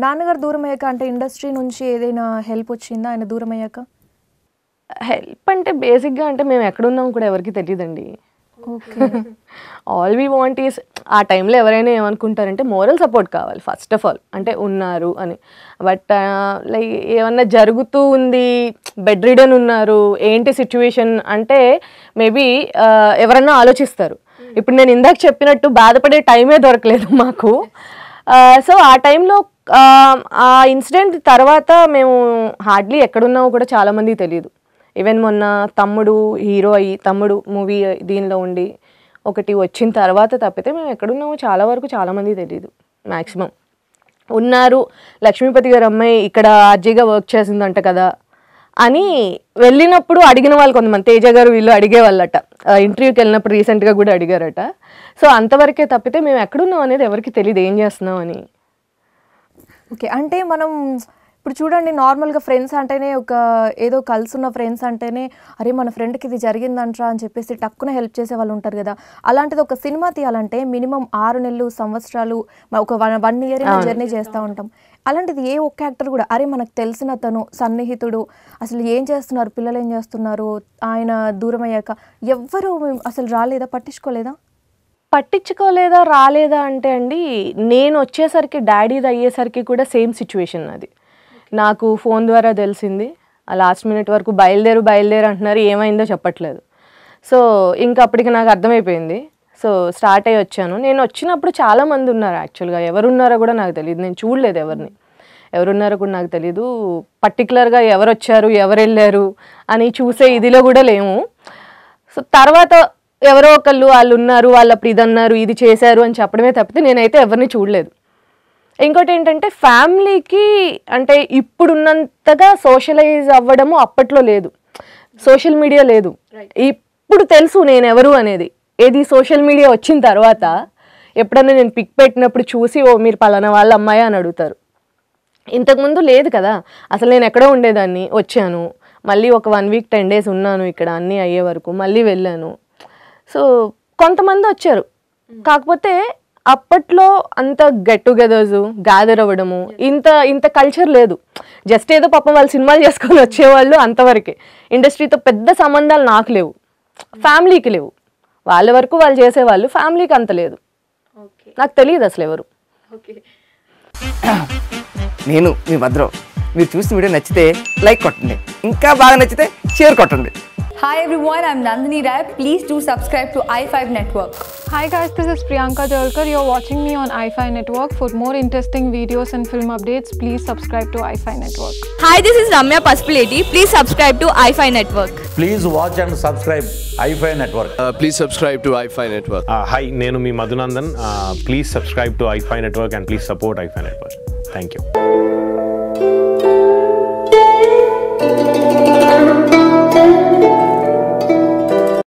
నాన్నగారు దూరం అయ్యాక అంటే ఇండస్ట్రీ నుంచి ఏదైనా హెల్ప్ వచ్చిందా ఆయన దూరం అయ్యాక? హెల్ప్ అంటే బేసిక్గా అంటే మేము ఎక్కడున్నాం కూడా ఎవరికి తెలియదండి. ఆల్ వీ వాంట్ ఈస్ ఆ టైంలో ఎవరైనా ఏమనుకుంటారంటే మోరల్ సపోర్ట్ కావాలి ఫస్ట్ ఆఫ్ ఆల్, అంటే ఉన్నారు అని. బట్ లైక్ ఏమన్నా జరుగుతూ ఉంది, బెడ్ రిడన్ ఉన్నారు, ఏంటి సిచ్యువేషన్ అంటే మేబీ ఎవరన్నా ఆలోచిస్తారు. ఇప్పుడు నేను ఇందాక చెప్పినట్టు బాధపడే టైమే దొరకలేదు మాకు. సో ఆ టైంలో ఆ ఇన్సిడెంట్ తర్వాత మేము హార్డ్లీ ఎక్కడున్నామో కూడా చాలామందికి తెలియదు. ఈవెన్ మొన్న తమ్ముడు హీరో అయ్యి తమ్ముడు మూవీ దీనిలో ఉండి ఒకటి వచ్చిన తర్వాత తప్పితే మేము ఎక్కడున్నామో చాలా వరకు చాలామందికి తెలియదు. మ్యాక్సిమం ఉన్నారు, లక్ష్మీపతి గారు అమ్మాయి ఇక్కడ ఆర్జీగా వర్క్ చేసిందంట కదా అని వెళ్ళినప్పుడు అడిగిన వాళ్ళు కొంతమంది, తేజ గారు వీళ్ళు అడిగేవాళ్ళట, ఇంటర్వ్యూకి వెళ్ళినప్పుడు రీసెంట్గా కూడా అడిగారట. సో అంతవరకే తప్పితే మేము ఎక్కడున్నాం అనేది ఎవరికి తెలియదు ఏం చేస్తున్నాం అని. ఓకే, అంటే మనం ఇప్పుడు చూడండి నార్మల్గా ఫ్రెండ్స్ అంటేనే ఒక ఏదో కలుసున్న ఫ్రెండ్స్ అంటేనే అరే మన ఫ్రెండ్కి ఇది జరిగిందంట్రా అని చెప్పేసి టక్కున హెల్ప్ చేసే వాళ్ళు ఉంటారు కదా. అలాంటిది ఒక సినిమా తీయాలంటే మినిమం 6 నెలలు సంవత్సరాలు ఒక 1 ఇయర్ జర్నీ చేస్తూ ఉంటాం. అలాంటిది ఏ ఒక్క యాక్టర్ కూడా అరే మనకు తెలిసిన తను సన్నిహితుడు అసలు ఏం చేస్తున్నారు, పిల్లలు ఏం చేస్తున్నారు, ఆయన దూరం అయ్యాక ఎవ్వరూ అసలు రాలేదా, పట్టించుకోలేదా రాలేదా అంటే అండి, నేను వచ్చేసరికి డాడీది అయ్యేసరికి కూడా సేమ్ సిచ్యువేషన్ అది. నాకు ఫోన్ ద్వారా తెలిసింది, ఆ లాస్ట్ మినిట్ వరకు బయలుదేరు అంటున్నారు, ఏమైందో చెప్పట్లేదు. సో ఇంకా అప్పటికి నాకు అర్థమైపోయింది. సో స్టార్ట్ అయ్యి వచ్చాను. నేను వచ్చినప్పుడు చాలామంది ఉన్నారు యాక్చువల్గా, ఎవరున్నారో కూడా నాకు తెలియదు, నేను చూడలేదు ఎవరిని, ఎవరున్నారో కూడా నాకు తెలీదు. పర్టికులర్గా ఎవరు వచ్చారు ఎవరు వెళ్ళారు అని చూసే ఇదిలో కూడా లేము. సో తర్వాత ఎవరో ఒకళ్ళు వాళ్ళు ఉన్నారు, వాళ్ళు అప్పుడు ఇది అన్నారు ఇది చేశారు అని చెప్పడమే తప్పితే నేనైతే ఎవరిని చూడలేదు. ఇంకోటి ఏంటంటే ఫ్యామిలీకి అంటే ఇప్పుడున్నంతగా సోషలైజ్ అవ్వడము అప్పట్లో లేదు, సోషల్ మీడియా లేదు. ఇప్పుడు తెలుసు నేను ఎవరు అనేది, ఏది సోషల్ మీడియా వచ్చిన తర్వాత ఎప్పుడన్నా నేను పిక్ పెట్టినప్పుడు చూసి ఓ మీరు పలానా వాళ్ళ అమ్మాయి అని అడుగుతారు. ఇంతకుముందు లేదు కదా, అసలు నేను ఎక్కడో ఉండేదాన్ని, వచ్చాను మళ్ళీ ఒక 1 వీక్ 10 డేస్ ఉన్నాను ఇక్కడ అన్నీ అయ్యే వరకు, మళ్ళీ వెళ్ళాను. సో కొంతమంది వచ్చారు, కాకపోతే అప్పట్లో అంత గెట్ టుగెదర్స్ గ్యాదర్ అవ్వడము ఇంత కల్చర్ లేదు. జస్ట్ ఏదో పాపం వాళ్ళు సినిమాలు చేసుకొని వచ్చేవాళ్ళు అంతవరకే. ఇండస్ట్రీతో పెద్ద సంబంధాలు నాకు లేవు, ఫ్యామిలీకి లేవు, వాళ్ళ వరకు వాళ్ళు చేసేవాళ్ళు, ఫ్యామిలీకి అంత లేదు. నాకు తెలియదు అసలు ఎవరు. నేను మీ భద్రం, మీరు చూసిన వీడియో నచ్చితే లైక్ కొట్టండి, ఇంకా బాగా నచ్చితే షేర్ కొట్టండి. Hi everyone, I'm Nandini Rai. Please do subscribe to i5 Network. Hi guys, this is Priyanka Jalkar. You're watching me on i5 Network. For more interesting videos and film updates, please subscribe to i5 Network. Hi, this is Ramya Pasupuleti. Please subscribe to i5 Network. Please watch and subscribe i5 Network. Please subscribe to i5 Network. Hi, nenu mi Madhunandan. Please subscribe to i5 Network and please support i5 Network. Thank you.